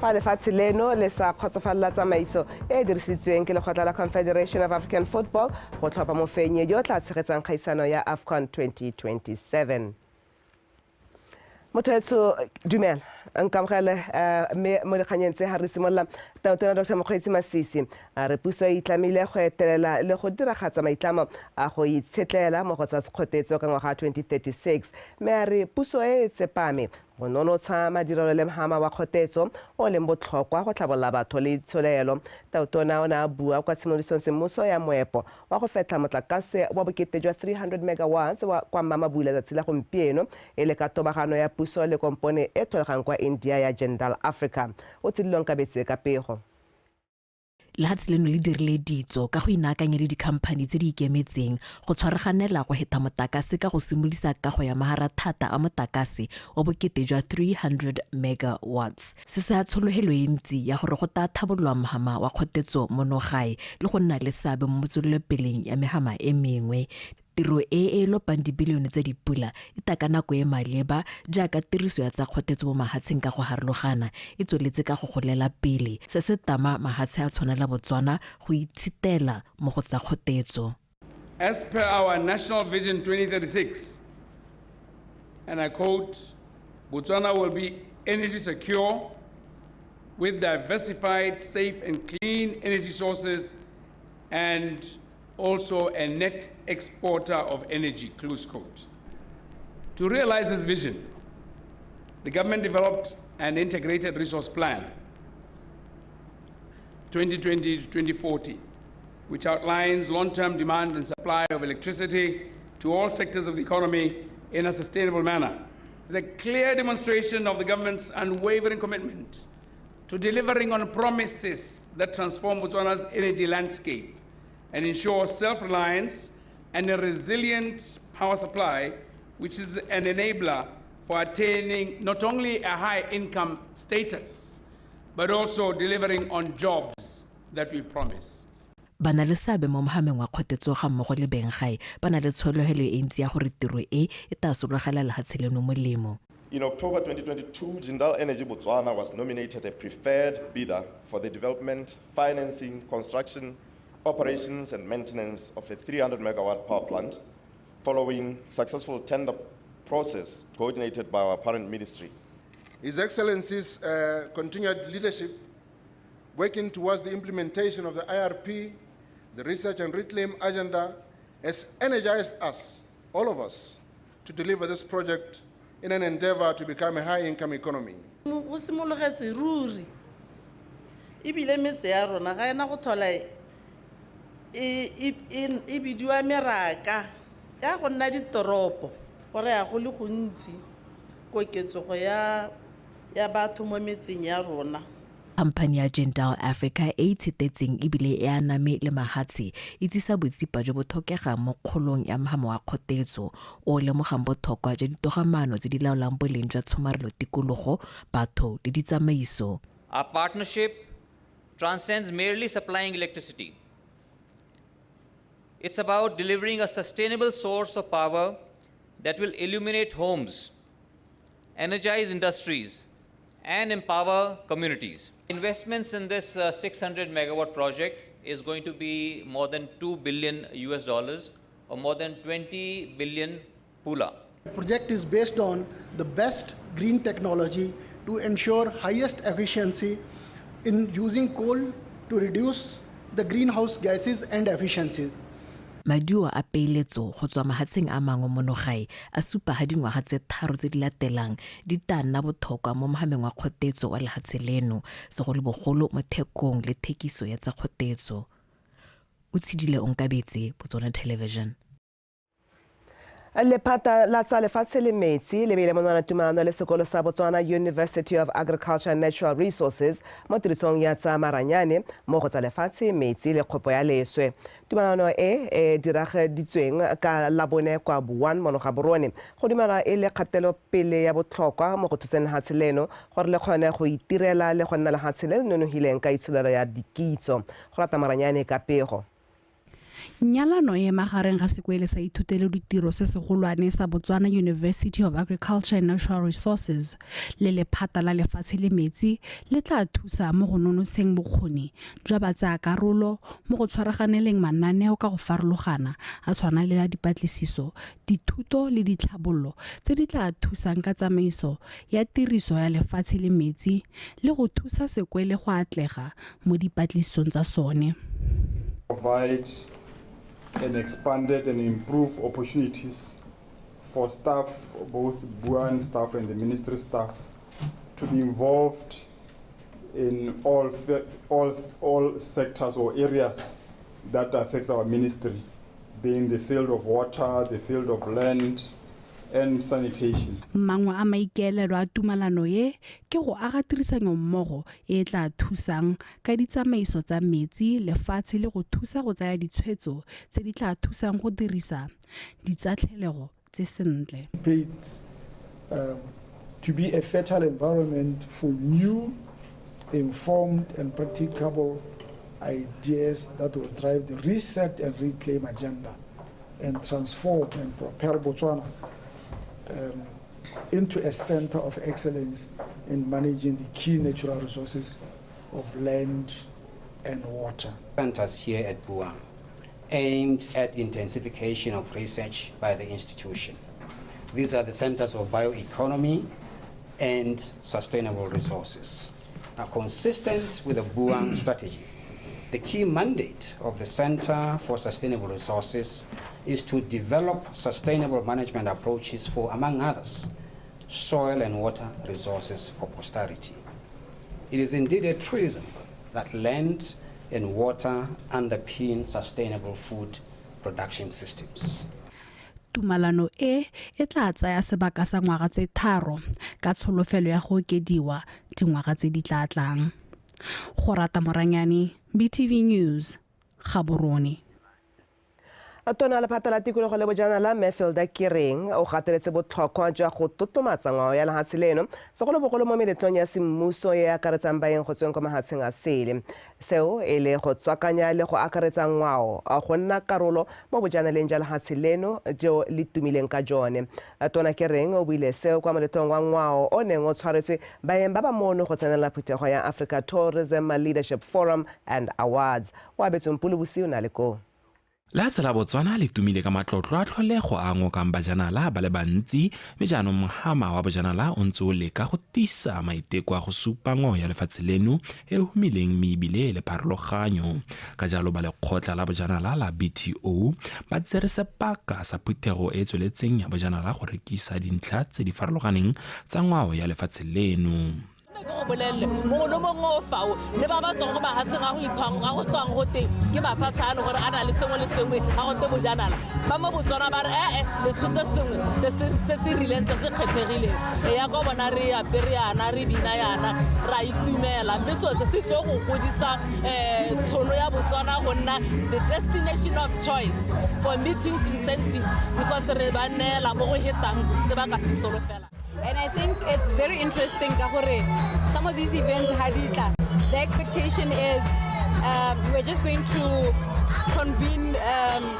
fa lefatshe leno le sa kgotsofalla tsamaiso e dirisitsweng ke lekgotla la Confederation of African Football go tlhopha mofenyi yo tla tshegetsang kgaisano ya AFCON 2027. Motho dumela nkamogele mo dikganyeng tse ha re simolola Tona Dr. Mokgweetsi Masisi re puso e itlamile go etelela le go diragatsa maitlamo a go itshetlela mo go tsa kgotetso ka ngwaga 2036 mme a re puso e tsepame go nonotsha madirelo le mhama wa kgotetso o leng botlhokwa go tlhabolola batho le tsholelo. Tona o na bua kwa tshimolosong semmuso ya moepo wa go fetla motlakase wa bokete jwa 300 megawatts kwa Mamabula tsatsi la gompieno e le ka tobagano ya puso le kompone e tholegang kwa India ya General Africa o tsidilong ka betse ka pego. Lehatsi leno le dirile ditso ka go inaakanya le dikhamphani tse di ikemetseng go tshwaraganela go heta motakase ka go simolisa kago ya mahara thata a motakase wa bokete jwa 300 megawatts. Se se a tshologelo e ntsi ya gore go ta thabololwa mohama wa kgotetso monogae le go nna le seabe mo tswelelopeleng ya mehama e mengwe. Tiro e lopang dibilione tsa dipula e taka nako e maleba jaaka tiriso ya tsa kgotetso mo mahatsheng ka go harologana e tsweletse ka go golela pele se se tama mahatshe a tshwanela Botswana go itshitela mo go tsa kgotetso. As per our National Vision 2036, and I quote, Botswana will be energy secure with diversified, safe and clean energy sources and also a net exporter of energy, close quote. To realize this vision, the government developed an integrated resource plan, 2020 to 2040, which outlines long-term demand and supply of electricity to all sectors of the economy in a sustainable manner. It's a clear demonstration of the government's unwavering commitment to delivering on promises that transform Botswana's energy landscape and ensure self-reliance and a resilient power supply, which is an enabler for attaining not only a high income status, but also delivering on jobs that we promised. Bana le sabe mo mohameng wa kgotetso ga mmogo le benggae bana le tshologelo e ntsi ya gore tiro e ta sologela lehatshe leno molemo. In October 2022, Jindal Energy Botswana was nominated a preferred bidder for the development, financing, construction, operations and maintenance of a 300 megawatt power plant following successful tender process coordinated by our parent ministry. His Excellency's continued leadership working towards the implementation of the IRP, the research and reclaim agenda has energized us, all of us, to deliver this project in an endeavor to become a high-income economy. E bidiwa meraka ya go nna ditoropo gore ya go le gontsi koketsego ya batho mo metseng ya rona. Company ya Jindal Africa e itsetetseng ebile e aname le mahatse e tsisa botsipa jo bo tlhokegang mo kgolong ya mohama wa kgotetso o lemogang botlhokwa jwa ditogamano tse di laolang boleng jwa tshomarelo tikologo batho le ditsamaiso. Our partnership transcends merely supplying electricity. It's about delivering a sustainable source of power that will illuminate homes, energize industries, and empower communities. Investments in this 600 megawatt project is going to be more than $2 billion or more than 20 billion pula. The project is based on the best green technology to ensure highest efficiency in using coal to reduce the greenhouse gases and efficiencies. Maduo a peeletso go tswa mahatsheng a mangwe monogae a supa ga dingwaga tse tharo tse di latelang di ta nna botlhokwa mo mohameng wa kgotetso wa lehatshe leno segolobogolo mo thekong le thekiso ya tsa kgotetso. O tshidile Onkabetse, Botswana Television. Lephata la tsa lefatshe le metsi le beile monwana tumalano le sekolo sa Botswana University of Agriculture and Natural Resources mo tirisong ya tsa maranyane mo go tsa lefatshe metsi le kgopo ya leswe. Tumalano e dirageditsweng ka labone kwa Buwan mo ga borone go dumela e le kgatelo pele ya botlhokwa mo go thuseng lehatshe leno gore le kgone go itirela le go nna lehatshe le nonogileng ka itshulelo ya dikitso go rata maranyane ka pego. Nyalano e magareng ga sekwele sa ithutelo ditiro se segolwane sa Botswana University of Agriculture and Natural Resources le lephata la lefatshe le metsi le tla thusa mo go nonotsheng bokgoni jwa batsayakarolo mo go tshwaraganeleng mananeo ka go farologana a tshwana le la dipatlisiso, dithuto le ditlhabololo tse di tla thusang ka tsamaiso ya tiriso ya lefatshe le metsi le go thusa sekwele go atlega mo dipatlisisong tsa sone. Provide and expanded and improved opportunities for staff, both BUAN staff and the ministry staff, to be involved in all sectors or areas that affects our ministry, being the field of water, the field of land, and sanitation. Mangwe a maikaelelo a tumalano ye ke go aga tirisanyo mmogo e tla thusang ka ditsamaiso tsa metsi lefatshe le go thusa go tsaya ditshwetso tse di tla thusang go dirisa ditsatlhelego tse sentle. To be a fertile environment for new, informed and practicable ideas that will drive the reset and reclaim agenda and transform and propel Botswana into a center of excellence in managing the key natural resources of land and water. Centers here at BUAN aimed at intensification of research by the institution. These are the centers of bioeconomy and sustainable resources. Now, consistent with the BUAN strategy, the key mandate of the Center for Sustainable Resources is to develop sustainable management approaches for, among others, soil and water resources for posterity. It is indeed a truism that land and water underpin sustainable food production systems. Tumalano e tla tsaya sebaka sa ngwaga tse 3 ka tsholofelo ya go okediwa dingwaga tse di tla tlang. Go rata Moranyane, BTV News, Gaborone. Atona lephata la tikologo le bojanala DIKGANG o gateletse botlhokwa jwa go totomatsa ngwao ya lefatshe leno segolobogolo mo meletlong ya semmuso e akaretsang baeng go tsweng kwa mafatsheng a sele. Seo e le go tswakanya le go akaretsa ngwao a go nna karolo mo bojanaleng jwa lefatshe leno jo le tumileng ka jone. Atona DIKGANG o buile seo kwa moletlong wa ngwao o neng o tshwaretswe baeng ba ba mono go tsenela phetogo ya Africa Tourism Leadership Forum and Awards. Wa Betsong Bosiu na le ko. La tsela Botswana le tumile ka matlotlo a tlholego a ngokang bajanala ba le bantsi mme jaanong mohama wa bojanala o ntse o leka go tisa maiteko a go supa ngwao ya lefatshe leno e humileng mme ebile le pharologanyo. Ka jalo ba lekgotla la bojanala la BTO ba tsere sebaka sa phuthego e tsweletseng ya bojanala go rekisa dintlha tse di farologaneng tsa ngwao ya lefatshe leno. Go bolelle mo lo mo fao le ba ba tsong go ba ha se ga go ithwang ga go tswang go teng ke mafatsana gore ana le sengwe le sengwe ga go te bojanala ba mo Botswana ba re le tshotse sengwe se rileng se kgethegileng ya go bona re apere yana re bina yana ra itumela mme se tlo go godisa tshono ya Botswana go nna the destination of choice for meetings incentives because re ba nela mo go hitang se ba ka se solo fela. And I think it's very interesting, some of these events, the expectation is we're just going to convene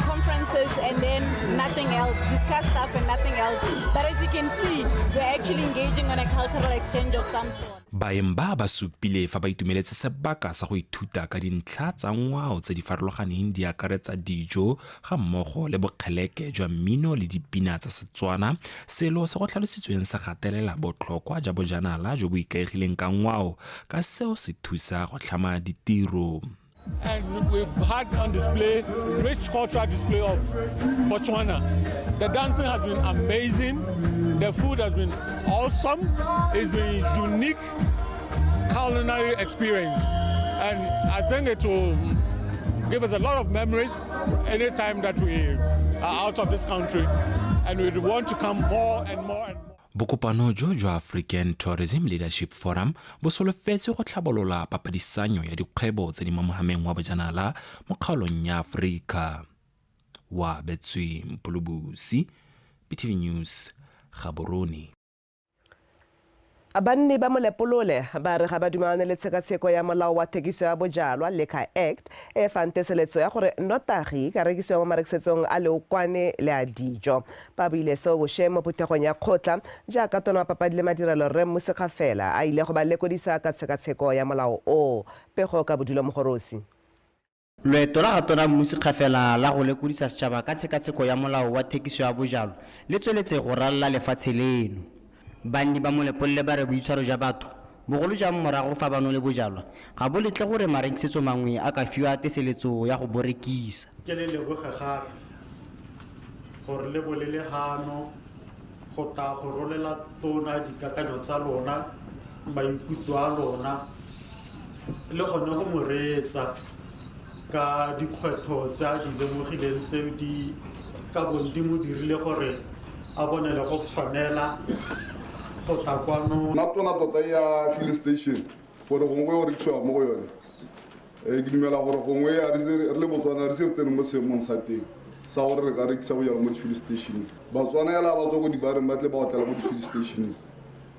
conferences and then nothing else, discuss stuff and nothing else. But as you can see, we're actually engaging on a cultural exchange of some sort. Baeng ba ba supile fa ba itumeletse sebaka sa go ithuta ka dintlha tsa ngwao tse di farologaneng di akaretsa dijo ga mmogo le bokgeleke jwa mmino le dipina tsa Setswana, selo se go tlhalositsweng se gatelela botlhokwa jwa bojanala jo bo ikaegileng ka ngwao ka seo se thusa go tlhama ditiro. And we've had on display rich cultural display of Botswana. The dancing has been amazing. The food has been awesome. It's been a unique culinary experience. And I think it will give us a lot of memories anytime that we are out of this country. And we want to come more and more and more. Bokopano jwa African Tourism Leadership Forum bo solofetse go tlhabolola papadisanyo ya dikgwebo tse di mo mohameng wa bojanala mo kgaolong ya Afrika. Wa Betsong Bosiu, BTV News, Gaborone. Banni ba molepolole ba re ga ba dumane le tshekatsheko ya molao wa thekiso ya bojalwa Liquor Act e fang teseletso ya gore nnotagi ka rekisiwa mo marekisetsong a leokwane le a dijo. Ba buile seo bošeng mo phuthegong ya kgotla jaaka tona wa papadi le madirelo Rre Mosekgafela a ile go ba lekodisa ka tshekatsheko ya molao o. Pego ka Bodulo Mogorosi. Loeto la gatona Mosekgafela la go lekodisa setšhaba ka tshekatsheko ya molao wa thekiso ya bojalwa le tsweletse go ralala lefatshe leno. Banni ba molepolole ba re boitshwaro jwa batho bogolo jang morago fa bano le bojalwa ga bo letle gore marekisetso mangwe a ka fiwa teseletso ya go borekisa. Ke le leboge gape gore le bolele hano go ta go rolela tona dikakanyo tsa lona maikutlo a lona le gone go moretsa ka dikgwetho tsa di lemogileng tseo di ka bondi mo dirile gore a bone le go tshwanela na tona tota ya filling station gore gongwe o rekisiwa mo go yone ke dumela gore gongwe re le Botswana re se re tsene mo seemong sa teng sa gore re ka rekisa bojalwa mo di-filling station. Batswana yala ba tswa ko dibareng ba tle ba otela ko di-filling station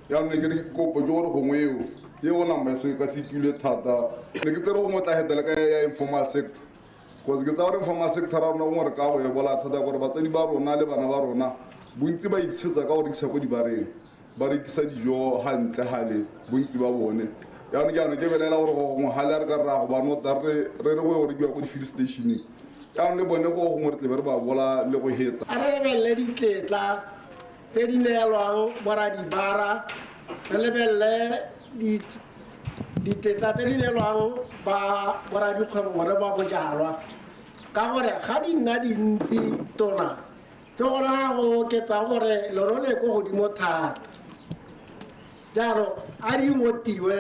yaanong ke re kopo ke gore gongwe eo ye go nama se ka sekile thata ne ke tsere gongwe tla hetela ka ya informal sector because ke tsa gore informal sector a rona gongwe re ka go e bola thata gore batsadi ba rona le bana ba rona bontsi ba itshetsa ka go rekisa ko dibareng ba rekisa dijo hantle hale bontsi ba bone yaanong jaanong ke belela gore gongwe hale re ka re go ba nota re go rekiwa ko di-filling stationeng yaanong le bone go gongwe re tlebe re ba bola le go heta a re lebelele ditletla tse di neelwang boradibara re lebelele ditletla tse di neelwang ba boradikgwebo gore ba bojalwa ka gore ga di nna dintsi tona ke gona go oketsa gore lero le ko godimo thata jalo a di ngotiwe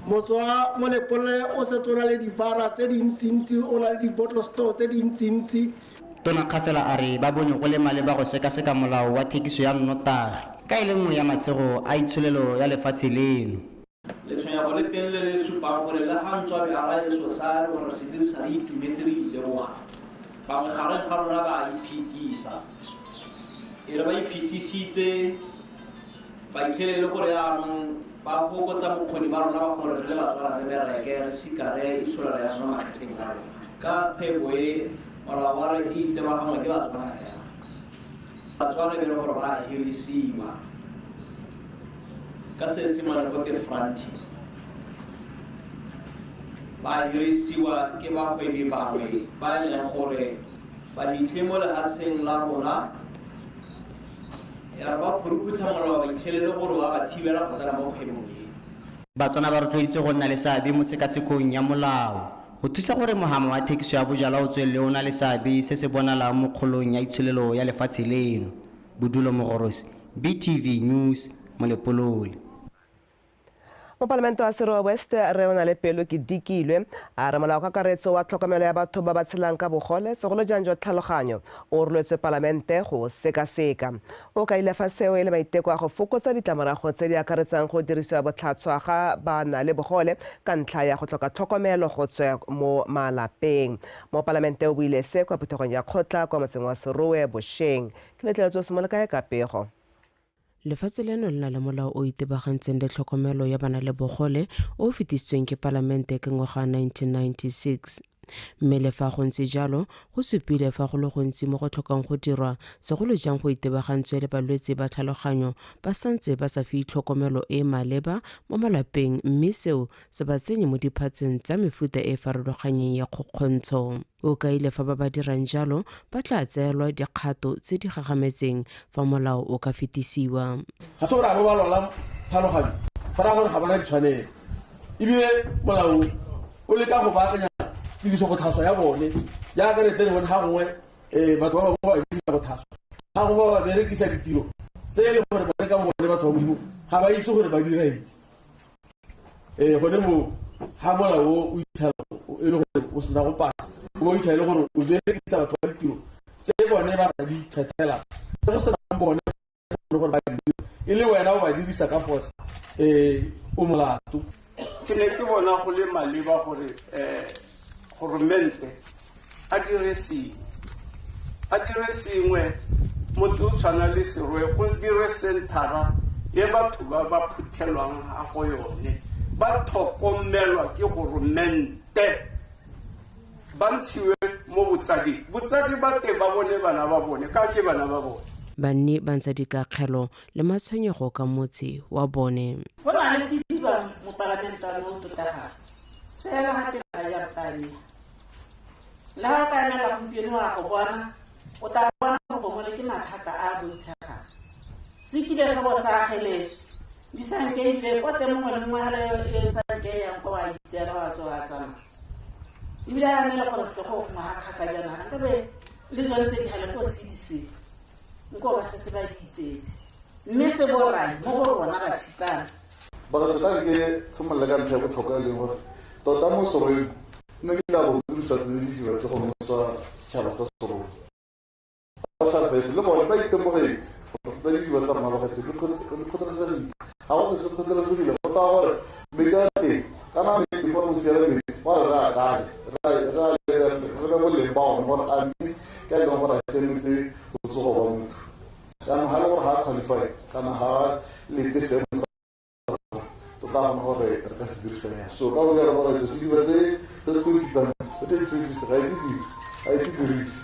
motho wa molepolole o setsona le dibara tse dintsintsi o na le di-bottle store tse dintsintsi. Tona Kgafela a re ba bone go le maleba go sekaseka molao wa thekiso ya nnotagi ka e le nngwe ya matshego a itsholelo ya lefatshe leno. Letshwenyego le teng le le supang gore le ga ntswa beaga e sosare gore se dirisa re itumetse re ileboga bangwe gareng ga rona ba iphitisa e re ba iphitisitse ba itlhelele gore yaanong ba fokotsa bokgoni ba rona ba gore re le Batswana re bereke re sikare itshola re yana makgetleng a rona ka phebo e molao wa re e itebagangwe ke Batswana fela. Batswana be re gore ba hirisiwa ka Seesimane go te fronting ba hirisiwa ke bagwebi bangwe ba e leng gore ba hitlhe mo lehatsheng la rona ya ba phuruputsa molao ba itlhelele gore ba ba thibela go tsena mo kgwebong e. Batswana ba rotloeditse go nna le seabe mo tshekatshekong ya molao go thusa gore mohamo wa thekiso ya bojalwa o tswelele o na le seabe se se bonalang mo kgolong ya itsholelo ya lefatshe leno. Bodulo Mogorosi, BTV News, Molepolole. Mo Parlamento wa Seroa West re ona le pelo ke dikilwe a re molao ka karetso wa tlhokomelo ya batho ba ba tshelang ka bogole segolo jang jwa tlhaloganyo o ruletswe Palamente go sekaseka o ka ile fa seo e le maiteko a go fokotsa ditlamorago tse di akaretsang go dirisiwa botlhatswa ga bana le bogole ka ntlha ya go tlhoka tlhokomelo go tswa mo malapeng. Mo Palamente o buile se kwa phuthegong ya kgotla kwa motseng wa Serowe bošeng ke letleletso simoloka ka pego. Lefatshe leno le na le molao o itebagantseng le tlhokomelo ya bana le bogole o fetisitsweng ke Palamente ka ngwaga 1996 mme le fa go ntse jalo go supile fa go le gontsi mo go tlhokang go dirwa segolo jang go itebagantswe le balwetse ba tlhaloganyo ba santse ba sa fiwe tlhokomelo e maleba mo malapeng mme seo se ba tsenye mo diphatseng tsa mefuta e farologaneng ya kgokgontsho. O ka ile fa ba ba dirang jalo ba tla tseelwa dikgato tse di gagametseng fa molao o ka fetisiwa. Ga se gore a ba lola tlhaloganyo fa ra gore ga bana ditshwanelo ebile molao o leka go baakanya tiriso botlhaswa ya bone jaaka re tene bone ga gongwe batho ba bangwe ba dirisa botlhaswa ga gongwe ba berekisa ditiro tse e le gore ba reka bone batho ba modimo ga ba itse gore ba direng gone mo ga molao o ithala e le gore o sena go pasa o ithala e le gore o berekisa batho ba ditiro tse bone ba sa di kgethela tse go senang bone le gore ba dira e le wena o ba dirisa ka force o molato. Ke ne ke bona go le maleba gore goromente a dire sengwe motse o tshwana le Serowe go dire sentara le batho ba ba phuthelwang a go yone ba tlhokomelwa ke goromente ba ntshiwe mo botsading botsadi ba te ba bone bana ba bone ka ke bana ba bone banni ba ntsha dikakgelo le matshwenyego ka motse wa bone go na le sediba mo parlamenteng mo totlaga se la gape ga ya tanya la ka na la gompieno wa go bona o ta bona go mo le ke mathata a boitshega se kile sa bo sa geleso di sanke ile ko teng mo le mo hala e sanke yang ko ba itsela ba tswa tsama ibile a nela gore se go mo ha khaka jana ka be le zontse di hala ko CDC nko ba se ba ditsetse mme se bo rai mo go rona ba tshipana ba ga tsota ke tsoma le ka ntse go tlhoka le gore tota mo soreng nne ke la go dirisa tsene di diba tse go mo sa setšhaba sa sorong ba tsa fese le bona ba itemogetse tota di diba tsa rona ba gatse di khotrasegile ga go se khotrasegile go ta gore megate kana di formo se ya metsi ba ra ka re be bo le bao gore a mme ke le gore a semetse go tsogo ba motho kana ha le gore ha qualify kana ha le tse tota go gore re ka se dirisa ya so ka bona ba go se di ba se go tsipana o te tshwetsi ga se dirisa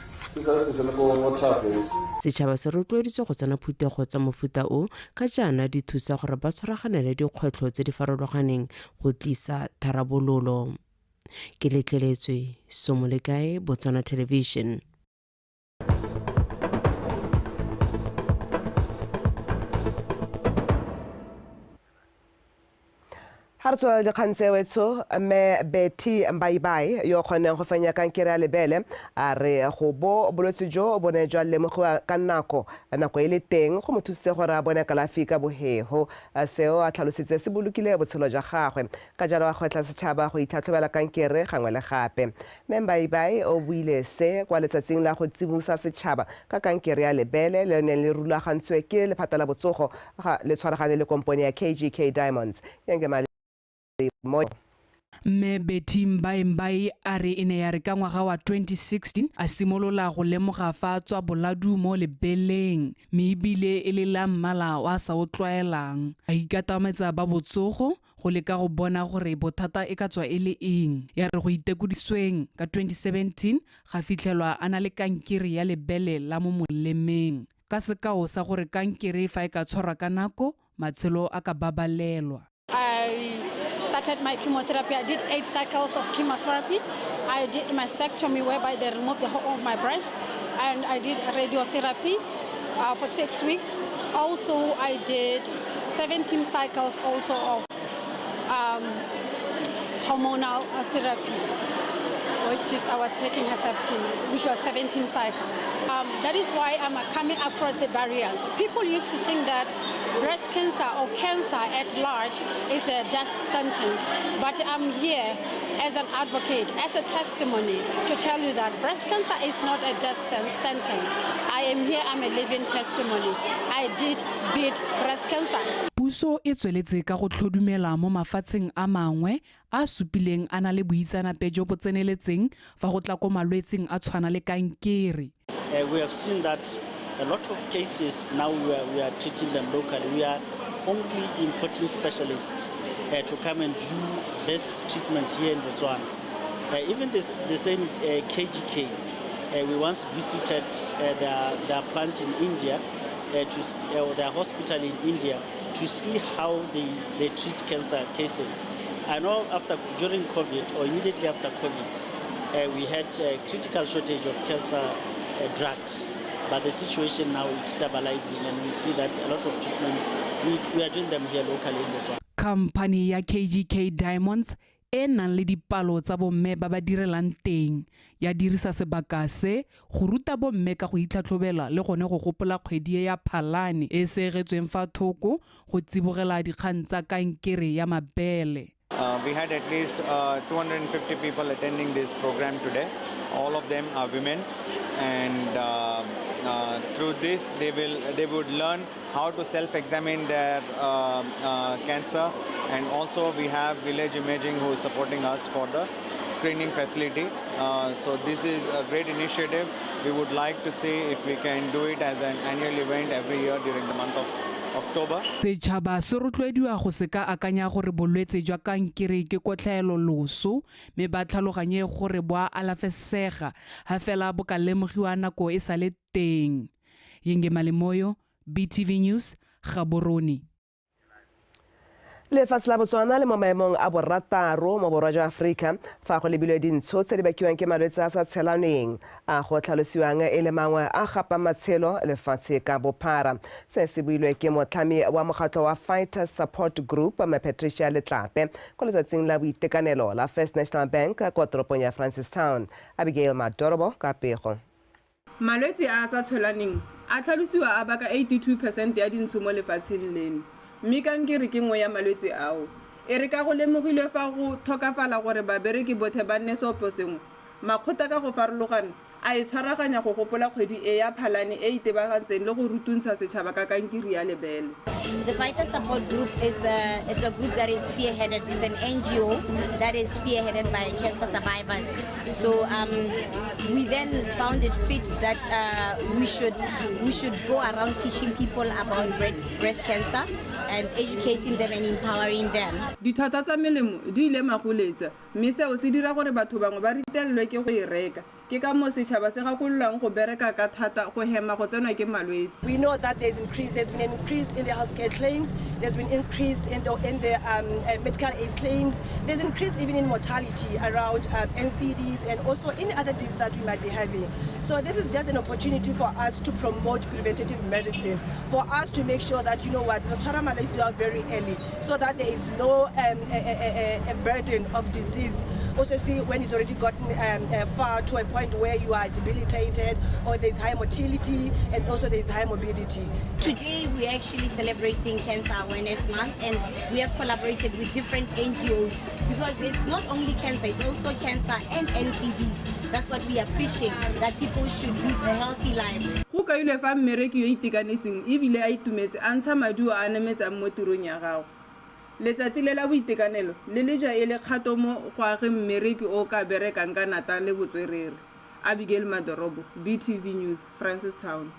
setšhaba se rotloeditswe go tsena phutego tsa mofuta o ka jaana di thusa gore ba tshwaraganele dikgwetlho tse di farologaneng go tlisa tharabololo ke letleletswe Somolekae Botswana Television. Hartswa le khanse wetso me Betty Mbaibai yo khone go fenya kankere ya lebele a re go bo bolwetse jo bone jwa lemogiwa ka nako ile teng go mothusitse gore a bone kalafi ka bohego seo a tlhalositse se bolukile botshelo jwa gagwe ka jalo a gotla setšhaba go itlhatlhobela kankere gangwe le gape me Mbaibai o buile se kwa letsatsing la go tsibusa setšhaba ka kankere ya lebele le ne le rulagantswe ke lephata la botsogo le tshwaragane le kompone ya KGK Diamonds yenge mme Betty Mbaibai a re ene ya re ka ngwaga wa 2016 a simolola go lemoga fa tswa boladu mo lebeleng mme ebile e le la mmala wa sa o tlwaelang a ikatametsa ba botsogo go leka go bona gore bothata e ka tswa e le eng ya re go itekodisweng ka 2017 ga fitlhelwa ana le kankere ya lebele la mo molemeng ka sekao sa gore kankere fa e ka tshwara ka nako matshelo a ka babalelwa. I started my chemotherapy. I did 8 cycles of chemotherapy. I did mastectomy whereby they removed the whole of my breast, and I did radiotherapy for 6 weeks. Also, I did 17 cycles also of hormonal therapy, which is I was taking Herceptin, which was 17 cycles. That is why I'm coming across the barriers. People used to think that breast cancer or cancer at large is a death sentence, but I'm here as an advocate, as a testimony to tell you that breast cancer is not a death sentence. I am here, I'm a living testimony. I did beat breast cancer. Puso e tsweletse ka go tlhodumela mo mafatsheng a mangwe a supileng ana le buitsanape jo bo tseneletseng fa go tla ko malwetseng a tshwana le kankere. We have seen that a lot of cases now we are treating them locally. We are only importing specialists to come and do these treatments here in Botswana. Even the same KGK, we once visited their plant in India, their hospital in India, to see how they treat cancer cases. I know during COVID or immediately after COVID, we had a critical shortage of cancer drugs, but the situation now is stabilizing and we see that a lot of treatment, we are doing them here locally in Botswana. Company ya KGK Diamonds e nang le dipalo tsa bomme ba ba direlang teng ya dirisa sebaka se go ruta bomme ka go itlhatlhobela le gone go gopola kgwedi ya Phalane e segetsweng fa thoko go tsibogela dikgang tsa kankere ya mabele. We had at least 250 people attending this program today. All of them are women, and through this they would learn how to self-examine their cancer, and also we have Village Imaging who is supporting us for the screening facility. So this is a great initiative. We would like to see if we can do it as an annual event every year during the month of October. Setšhaba se rotloediwa go se ka akanya gore bolwetse jwa kankere ke kotlhaelo loso mme ba tlhaloganye gore bo a alafesega ha fela bo ka lemogiwa nako e sa le teng. Yenge Malemoyo, BTV News, Gaborone. Lefatshe la Botswana le mo maemong a borataro mo borwa jwa Afrika fa go lebilwe dintsho tse di bakiwang ke malwetse a sa tshelaneng a go tlhalosiwang e le mangwe a gapa matshelo lefatshe ka bophara. Se se builwe ke motlhami wa mokgatlho wa Fighter Support Group Patricia Letlape go letsatsing la boitekanelo la First National Bank kwa toropong ya Francistown. Abigail Madorobo ka pego. Malwetse a sa tshelaneng a tlhalosiwa a baka 82% ya dintsho mo lefatsheng leno. Mme kankere ke nngwe ya malwetse ao. E re ka go lemogilwe fa go tlhokafala gore babereki botlhe ba nne seoposengwe. Makgotla ka go farologana a e tshwaraganya go gopola kgwedi e ya Phalane e itebagantseng le go rutuntsha setšhaba ka kankere ya lebele. The Fighter Support Group is a group that is spearheaded. It's an NGO that is spearheaded by cancer survivors. So we then found it fit that we should go around teaching people about breast cancer and educating them and empowering them. Dithata tsa melemo di ile magoletsa mme seo se dira gore batho bangwe ba ritelelwe ke go e reka. Ke ka mo setšhaba se gakololwang go bereka ka thata go hema go tsenwa ke malwetse. We know that there's been an increase in the healthcare claims, there's been increase in the medical aid claims, there's increase even in mortality around NCDs and also in other diseases that we might be having. So this is just an opportunity for us to promote preventative medicine, for us to make sure that, you know what, the maladies are very early so that there is no a burden of disease. Also see when it's already gotten far to a point where you are debilitated or there's high motility and also there's high morbidity. Today we're actually celebrating Cancer Awareness Month and we have collaborated with different NGOs because it's not only cancer, it's also cancer and NCDs. That's what we are preaching, that people should live a healthy life. Go ka ile fa mmereki yo itekanetseng ebile a itumetse a ntsha maduo a nemetsa mo tirong ya gago. Letsatsi le la boitekanelo le leja e le kgato mo go age mmereki o ka berekang ka nata le botswerere. Abigail Madorobo, BTV News, Francistown.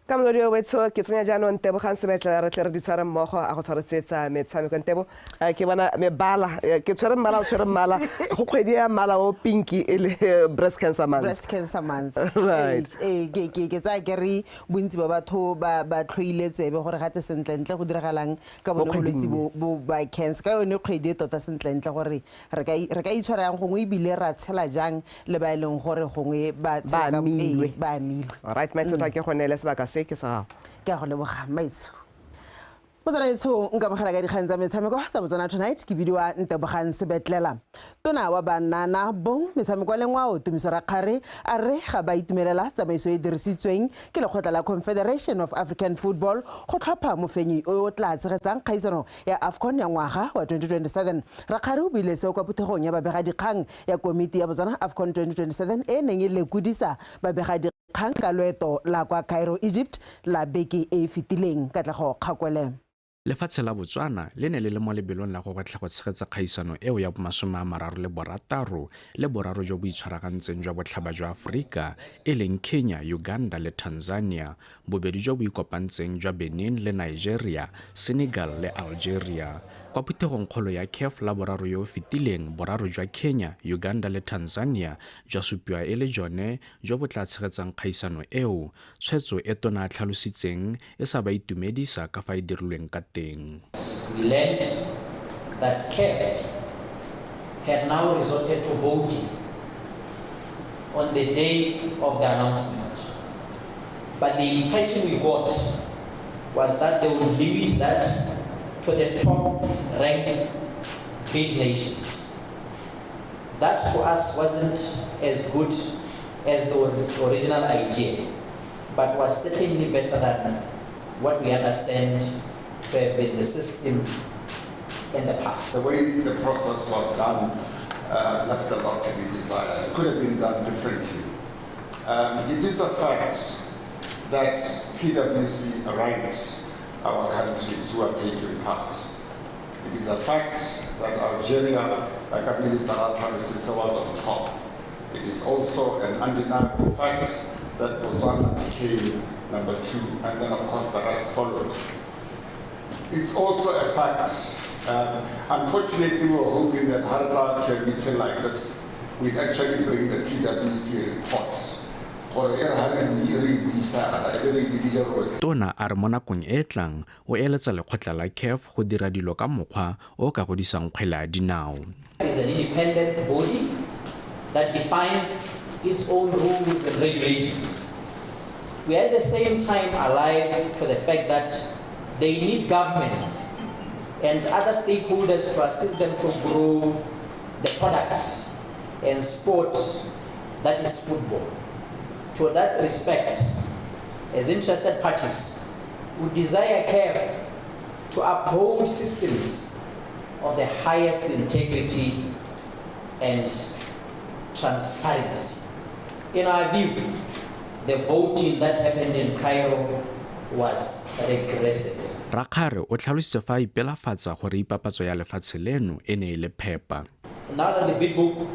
Ka molodi o wetso ke tsenya jaanong Tebogang Sebetla re tle re di tshwara mmogo a go tshwaretsetsa metshameko Ntebo ke bona mebala ke tshwere mmala go kgwedi ya mmala o pinki e le breast cancer month right ke tsa ke re bontsi ba batho ba tlhoile tsebe gore gate sentlentle go diragalang ka bone bolwetse bo ba cancer ka yone kgwedi tota sentlentle gore re ka itshwara yang gongwe ibile ra tshela jang le ba ileng gore gongwe ba tsaka ba amilwe right my tsota ke gone le sebaka ke sa ke go leboga maitso Botswana etso nka bogela ka dikgang tsa metshameko sa Botswana Tonight ke bidiwa Ntebogang Sebetlela tona wa banana bong metshameko le ngwao tumiso ra kgare a re ga ba itumelela tsamaiso e dirisitsweng ke lekgotla la Confederation of African Football go tlhopha mofenyi o tla tsegetsang kgaisano ya AFCON ya ngwaga wa 2027 ra kgare o bile seo kwa puthegong ya babega dikgang ya komiti ya Botswana AFCON 2027 e neng e lekudisa babega dikgang ka loeto la kwa Cairo Egypt la beke e fitileng ka tlago kgakwele Lefatshe la Botswana le ne le le mo lebelong la go gotla go tshegetsa kgaisano eo ya bo36 le boraro jo bo itshwaragantseng jwa botlhaba jwa Afrika e leng Kenya, Uganda le Tanzania, bobedi jo bo ikopantseng jwa Benin le Nigeria, Senegal le Algeria. Kwa puthegong kgolo ya CAF la boraro yo fitileng boraro jwa Kenya, Uganda le Tanzania jwa supiwa e le jone jo bo tla tshegetsang kgaisano eo tshwetso e tona tlhalositseng e sa ba itumedisa ka fa e dirilweng ka teng. We learned that CAF had now resorted to voting on the day of the announcement. But the impression we got was that they would limit that to the top-ranked big nations. That to us wasn't as good as the original idea, but was certainly better than what we understand to have been the system in the past. The way the process was done left a lot to be desired. It could have been done differently. It is a fact that PwC ranked our countries who are taking part. It is a fact that Algeria, like Minister Al-Tarisisa, was on top. It is also an undeniable fact that Botswana became number 2, and then of course the rest followed. It's also a fact, unfortunately we were hoping that Harvard to a meeting like this, we'd actually bring the PwC report. Tona a re mo nakong e tlang o eletsa lekgotla la CAF go dira dilo ka mokgwa o ka godisang kgwele ya dinao. It is an independent body that defines its own rules and regulations. We are at the same time alive to the fact that they need governments and other stakeholders to assist them to grow the product and sport that is football. To that respect, as interested parties, we desire CAF to uphold systems of the highest integrity and transparency. In our view, the voting that happened in Cairo was regressive. Rakgare o tlhalositse fa ipelafatsa gore ipapatso ya lefatshe leno e ne e le phepa. Now that the big book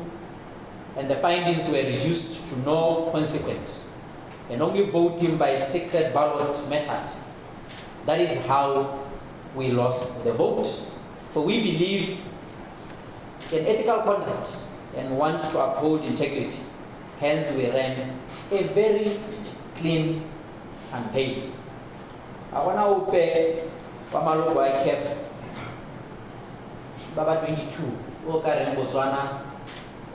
and the findings were reduced to no consequence and only voting by secret ballot method, that is how we lost the vote. For we believe in ethical conduct and want to uphold integrity. Hence we ran a very clean campaign. I want to open Pamalo CAF Baba 22 o ka reng Botswana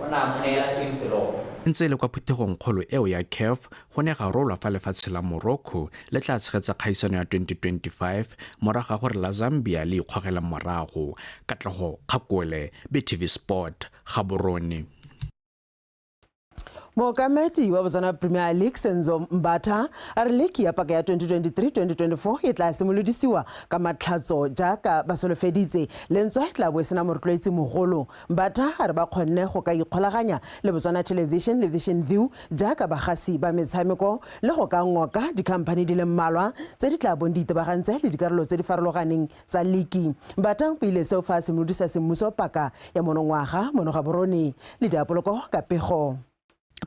ona monela ke mfelo. Ntse le kwa phuthegong kgolo eo ya CAF go ne ga rolwa fa lefatshe la Morocco le tla tshegetsa kgaisano ya 2025 morago ga gore la Zambia le ikgogela morago. Katlego Kgakole, BTV Sport, Gaborone. Mookamedi wa Botswana Premier League Senzo Mbatha a re leki ya paka ya 2023-2024 e tla simolodisiwa ka matlhatso jaaka ba solofeditse lentswe tla bo sena morotloetsi mogolo. Mbatha a re ba kgonne go ka ikgolaganya le Botswana Television le Vision View jaaka bagasi ba metshameko le go ka ngoka dikhamphani di le mmalwa tse di tla bong di itebagantse le dikarolo tse di farologaneng tsa liki. Mbatha o ile seo fa simolodisa semmuso paka ya monongwaga Gaborone le diapoloko ka pego.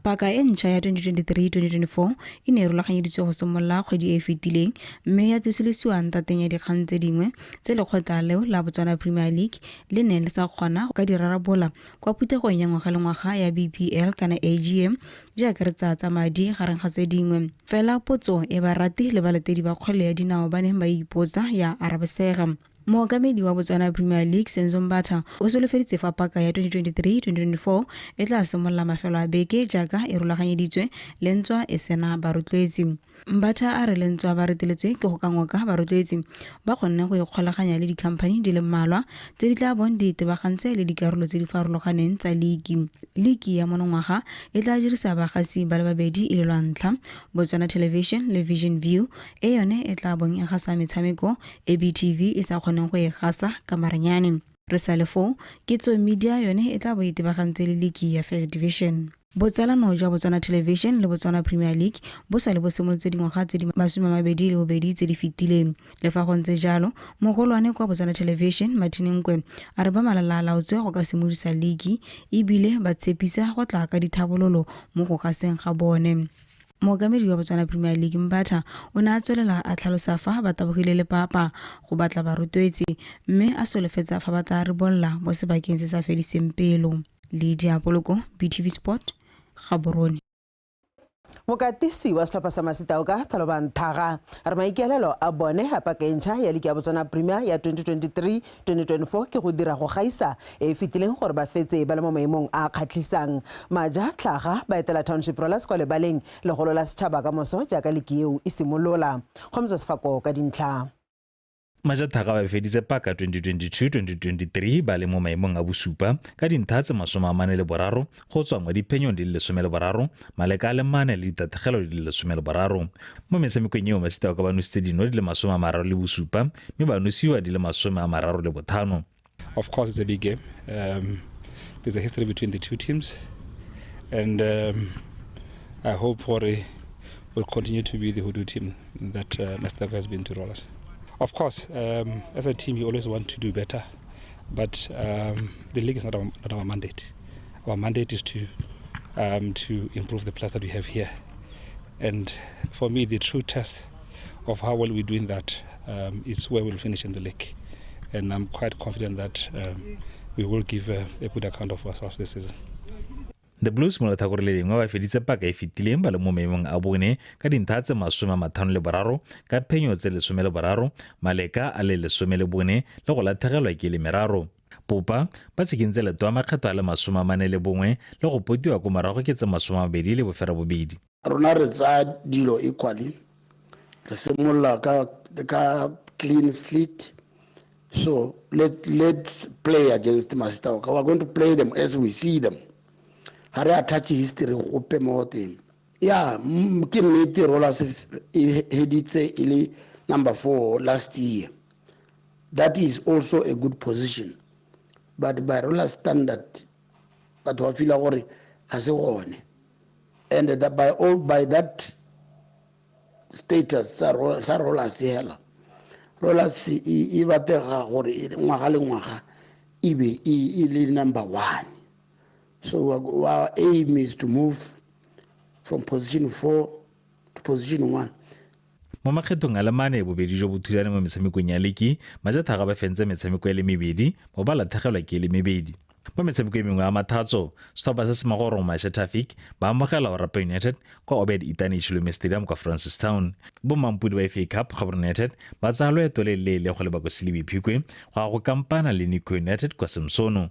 Paka e ntšha ya 2023-2024 e ne e rulaganyeditswe go simolola kgwedi e fetileng mme ya tsosolosiwa ntateng ya dikgang tse dingwe tse lekgotla leo la Botswana Premier League le ne le sa kgona go ka di rarabola kwa phuthegong ya ngwaga le ngwaga ya BPL kana AGM jaaka re tsa madi gareng ga tse dingwe. Fela potso e barati le balatedi ba kgwele ya dinao ba neng ba ipotsa ya arabesega. Mookamedi wa Botswana Premier League Senzo Mbatha o solofeditse fa paka ya 2023-2024 e tla simolola mafelo a beke jaaka e rulaganyeditswe lentswa e sena barotloetsi. Mbatha a re lentswa ba reteletswe ke go ka ngoka barotloetsi ba kgonne go ikgolaganya le dikhamphani di le mmalwa tse di tla bong di itebagantse le dikarolo tse di farologaneng tsa liki. Liki ya monongwaga e tla dirisa bagasi ba le babedi e le lwa ntlha, Botswana Television le Vision View e yone e tla bong e gasa metshameko e BTV e sa kgoneng go e gasa ka maranyane. Re sa le foo Kitso Media yone e tla bo itebagantse le liki ya First Division. Botsalano jwa Botswana Television le Botswana Premier League bo sa le bo simolotse dingwaga tse di 22 tse di fetileng. Le fa go ntse jalo mogolwane kwa Botswana Television Mathinenkwe a re ba malalalaotswe go ka simolisa ligi ebile ba tshepisa go tla ka dithabololo mo go gaseng ga bone. Mookamedi wa Botswana Premier League Mbatha o ne a tswelela a tlhalosa fa ba tabogile le papa go batla barotloetsi mme a solofetsa fa ba tla ribolla mo sebakeng se sa fediseng pelo. Lydia Poloko, BTV Sport, Gaborone. Mokatisi wa setlhopha sa Masitauka Thalobang Thaga a re maikaelelo a bone a pakentšha ya liki ya Botswana Premier ya 2023-2024 ke go dira go gaisa e fetileng gore ba fetse ba le mo maemong a kgatlhisang. Maja Tlhaga ba etela Township Rollers kwa lebaleng legolo la setšhaba ka moso jaaka liki eo e simolola. Kgomso Sefako ka dintlha. Maja Tlhaga ba feditse paka 2022-2023 ba le mo maemong a bosupa ka dintlha tse 43 go tswa mo diphenyong di le 13, maleka a le 4 le ditatlhegelo di le 13. Mo metshamekong eo Masitauka ba nositse dino di le 37 mme ba nosiwa di le 35. Of course, it's a big game. There's a history between the two teams, and I hope will continue to be the Hudu team that Masitauka has been to Rollers. Of course, as a team, you always want to do better, but the league is not our mandate. Our mandate is to to improve the players that we have here. And for me, the true test of how well we do in that is where we'll finish in the league. And I'm quite confident that we will give a good account of ourselves this season. The Blues mo letlhakore le lengwe ba feditse paka e fetileng ba le mo maemong a bone ka dintlha tse 53 ka phenyo tse 13 maleka a le 14 le go latlhegelwa ke le meraro. Popa ba tsekentse leto a makgetho a le 41 le go potiwa ko morago ke tse 20 le bofera bobedi. Rona re tsaya dilo equally re simolola ka clean slate. So let's play against Masitaoka. We're going to play them as we see them. Hare attach history gope mo teng. Yeah, ke nnete Rollers heditse ile number 4 last year. That is also a good position. But by Rollers standard, but wa feel gore ha se gone. And that by that status sa Rollers hela. Rollers e batega gore ngwaga le ngwaga ibe ile number 1. So our aim is to move from position 4 to position 1. Mo makgethong a le mane bobedi jo bo thulane mo metshamekong ya leki Majathaga ba fentse metshameko e le mebedi mo ba latlhegelwa ke le mebedi. Mo metshameko e mengwe ya mathatso setlhopha se se magorong Traffic ba amogela Orapa United kwa Obed Itani Chilome Stadium kwa Francistown. Bo mampudi ba FA Cup Gaborone United ba tsaya loeto le leele go leba kwa Silibi Phikwe go kampana le NAKO United kwa Semsono.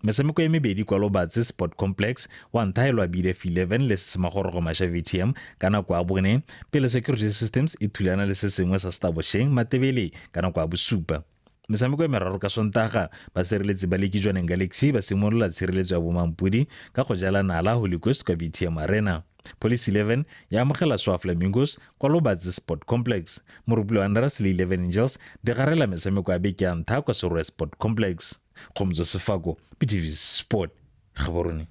Metshameko e mebedi kwa Lobatse Sport Complex wa nthaelwa BDF 11 le semagorogo VTM ka nako a bone pele Security Systems e thulana le se sengwe sa Stabosheng Matebele ka nako a BOSUPA. Metshameko e meraro ka Sontaga ba sireletsi ba Leki Jwaneng Galaxy ba simolola tshireletso ya bomampudi ka go jala nala Holy Coast kwa VTM Arena. Police 11 ya amogela Swa Flamingos kwa Lobatse Sport Complex. Morupilo Wanderers le 11 Angels di garela metshameko ya beke ya ntlha kwa Soroe Sport Complex. Khomzo Sefako, PTV Sport, Gaborone.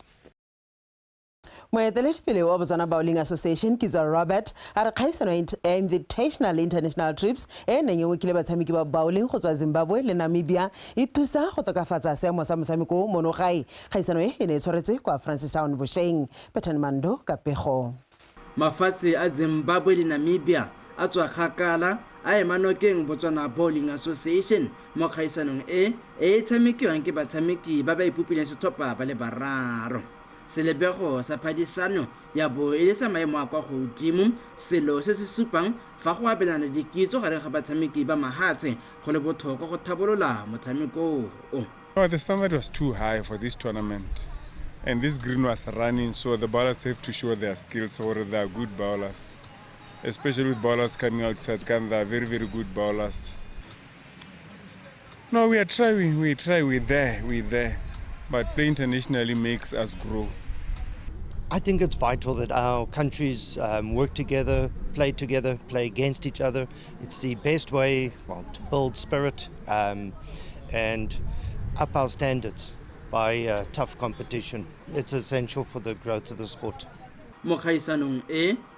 Moeteledipele wa Botswana Bowling Association Kiza Robert a re kgaisano ya Invitational International Trips e neng e wekile batshameki ba bowling go tswa Zimbabwe le Namibia e thusa go tokafatsa seemo sa motshameko mono gae. Kgaisano e ne e tshwaretswe kwa Francistown Bosheng. Bethany Mando ka pego. Mafatshe a Zimbabwe le Namibia a tswa kgakala a emanokeng Botswana Bowling Association mo kgaisanong e tshamekiwang ke batshameki ba ba ipopileng setlhopha ba le bararo. Selebego sa phadisano ya bo e le sa maemo a kwa godimo selo se se supang fa go abelana dikitso gare ga batshameki ba mahatshe go le botlhokwa go thabolola motshameko o. The standard was too high for this tournament, and this green was running, so the bowlers have to show their skills, or they are good bowlers. Especially with bowlers coming outside, they are very, very good bowlers. No, we are trying, we're there. But playing internationally makes us grow. I think it's vital that our countries work together, play against each other. It's the best way, to build spirit and up our standards by tough competition. It's essential for the growth of the sport. Mo kgaisanong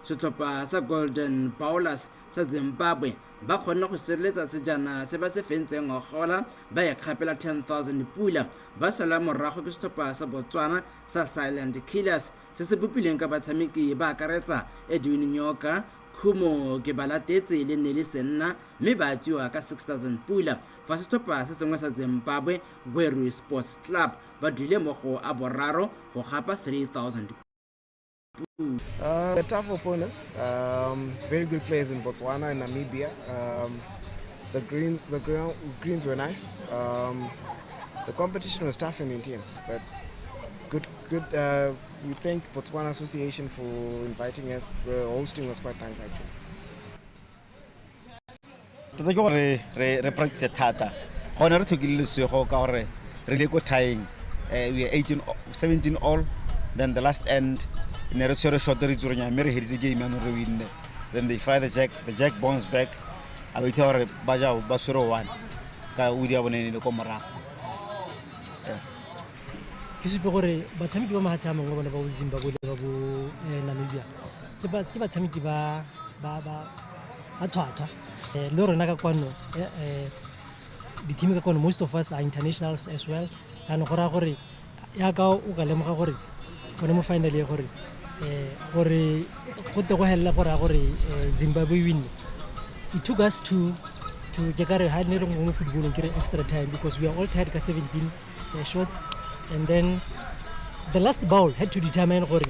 setlhopha sa Golden Bowlers sa Zimbabwe ba kgona go sireletsa sejana se ba se fentseng gogola ba ya kgapela 10,000 pula ba sala morago ke setlhopha sa Botswana sa Silent Killers se se bopileng ka batshameki ba akaretsa Edwin Nyoka, Khumo ke balatetse le Neli Senna mme ba tsewa ka 6,000 pula fa setlhopha se sengwe sa Zimbabwe Weru Sports Club ba dile mo go a boraro go gapa 3,000. They're tough opponents, very good players in Botswana and Namibia. The greens were nice. The competition was tough and intense, but good. We thank Botswana Association for inviting us. The hosting was quite nice actually. Re practice thata. Gona re thokile sego ka gore re le go tying. We are 17 all. Then the last end in a short game, then they fire the jack bounce back. I will tell Baja Basuro one. Udia when in the Comara. Kisipore, but some people have some about Zimbabwe, Namibia. Just give us some Kiba Baba Atwata. Loro Nakakwano, the team, most of us are internationals as well. And Horagori, Yagao, Ugalemagori. gone mo final ye gore go te go hella gore Zimbabwe win. It took us to ke kare ha ne re mo football ke extra time because we are all tied ka 17 shots, and then the last ball had to determine gore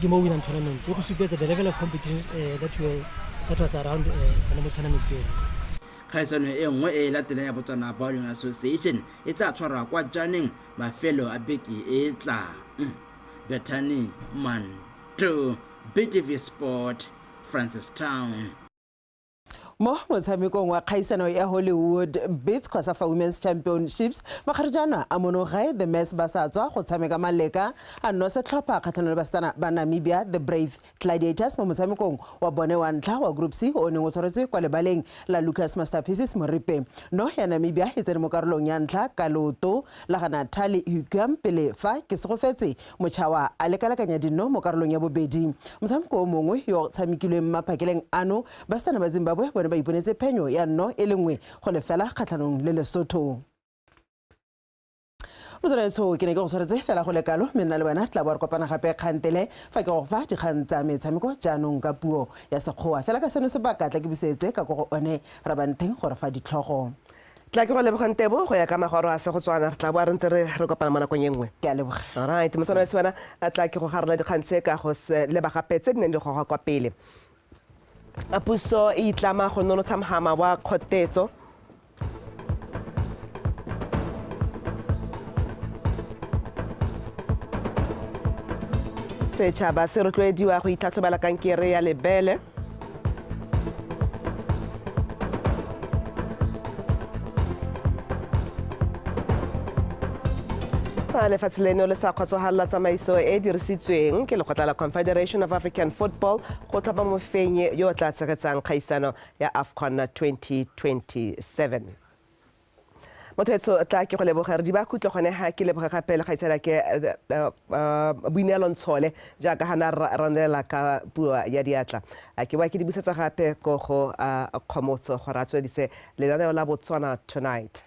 ke mo win tournament. Go superior the level of competition that was around the tournament period. kgaisano e nngwe e latela ya Botswana Bowling Association e tla tshwarwa kwa Janeng mafelo a beke e tlang. Bethany Manto, BTV Sport, Francistown. Mo motshamekong wa kgaisano ya Hollywood Beats Khosafa Women's Championships makgarijana a monogae the Mess ba sa tswa go tshameka maleka a no se tlhopha kgatlhanong basana ba Namibia the Brave Gladiators mo motshamekong wa bone wa ntla wa Group C o neng o tshwaretswe kwa lebaleng la Lucas Masterpieces Moripe. No ya Namibia e tsene mo karolong ya ntla ka loto la ga Natali Hugam pele fa ke se go fetse mochawa a lekalakanya dino mo karolong ya bobedi. Motshameko o mongwe yo tshamekilweng mapakeleng ano basana ba Zimbabwe ba iponetse phenyo ya no e lengwe go lefela kgatlhanong le Lesotho. Motswetso ke ne ke go tshwaretse fela go lekalo mme nna le wena tla bo re kopana gape kgantele fa ke go fa dikgang tsa metshameko jaanong ka puo ya sekgowa fela ka seno sebaka tla ke busetse ka go one ra banteng gore fa ditlhogo tla ke go lebogang tebo go ya ka magoro a se go tswana re tla bo re ntse re kopana mo nakong e nngwe ke a leboga. alright Motswana SETSWANA tla ke go garela dikgang tse ka go se leba gape tse di neng di goga kwa pele. Puso e itlama go nonotsha mogama wa kgotetso setšhaba se rotloediwa go itlhatlhobela kankere ya lebele. Lefatshe leno le sa kgotsogalela tsamaiso e dirisitsweng ke lekgotla la Confederation of African Football go tlhopha mofenyi yo o tla tshegetsang kgaisano ya AFCON 2027. Motho tla ke go leboga re di ba khutlo gone ha ke leboga gape le gaitsela ke Boineelo Ntshole jaaka hana ronela ka puo ya diatla ke ba ke di busetsa gape go Khomotso go ra tswedise lenaneo la Botswana Tonight.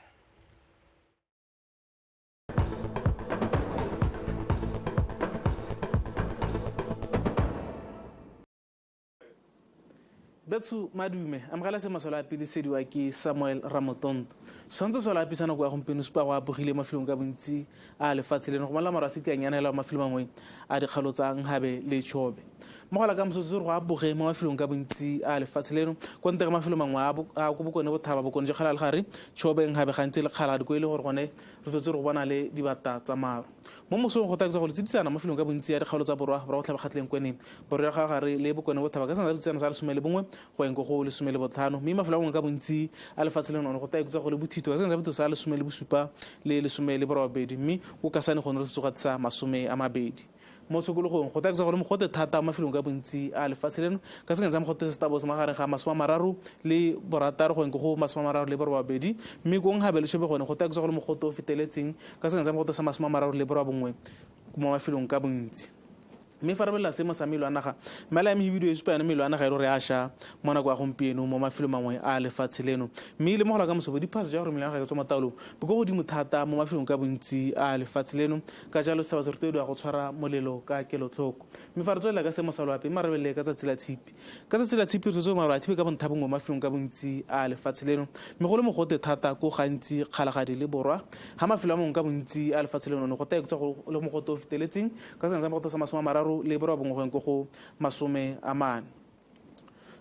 Betsu madume amgala se masola pele sediwa ke Samuel Ramotonto sontse sola pisana go gompieno supa go apogile mafelong ka bontsi a lefatshe leno go mala mara se kanyanela mafelo mangwe a dikgalo tsa Nghabe le Chobe mogala ka mosotso go apoge mo mafelong ka bontsi a lefatshe leno go ntega mafelo mangwe a go bokone bothaba bokone jegala le gare Chobe Nghabe gantse le kgala diko ile gore gone re tsotse re go bona le dibata tsa maru mo mosong go taetsa go tsidisana mafelong ka bontsi a dikgalo tsa borwa go tlhaba kgatleng kweneng borwa ga gare le bokone bothaba ka sana tsena sa le somele bongwe go enko go le somele botlhano mme mafelo a ka bontsi a lefatshe leno go taetsa go le bothito ka sana sa le somele bosupa le somele borobedi mme go ka sane go ne re tsogatsa masome a mabedi mo tshokologong go taetsa go le mogote thata mafelong ka bontsi a lefatshe leno ka se sa mogote se tabo se magare ga masoma mararo le borataro go enko go masoma mararo le borobedi mme go Nghabe le Chobe gone go taetsa go le mogote o feteletseng ka se sa mogote sa masoma mararo le borobongwe mo mafelong ka bontsi mme fa re bela se mo sa melo a naga mala ya mehibidio e supa yana melo a naga e re a sha mo nako ya gompieno mo mafelo mangwe a lefatshe leno mme le mogola ka mosobo diphaso ja gore melo a naga e tswa mo taolong bo go godimo thata mo mafelong ka bontsi a lefatshe leno ka jalo setšhaba se rotloediwa go tshwara molelo ka kelotlhoko mme fa re tswelela ka se mo sa loape mme re belele ka tsatsi la tshipi re tsotse maro a thipe ka bonthabong mo mafelong ka bontsi a lefatshe leno mme go le mogote thata ko gantsi kgalagadi le borwa ga mafelo a mongwe ka bontsi a lefatshe leno go taeketswa go le mogote o feteletseng ka se sa mogote sa masoma mararo le borobongwe go enko go masome a mane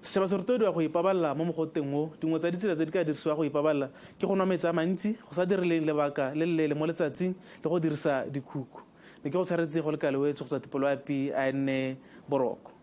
setšhaba se rotloediwa go ipabalela mo mogoteng o dingwe tsa ditsela tse di ka dirisiwa go ipabalela ke go nwa metsi a mantsi go sa dirileng lebaka le lelele mo letsatsing le go dirisa dikhukhu ne ke go tshwaretse go le kalewetse go tsa tipoloapi a nne boroko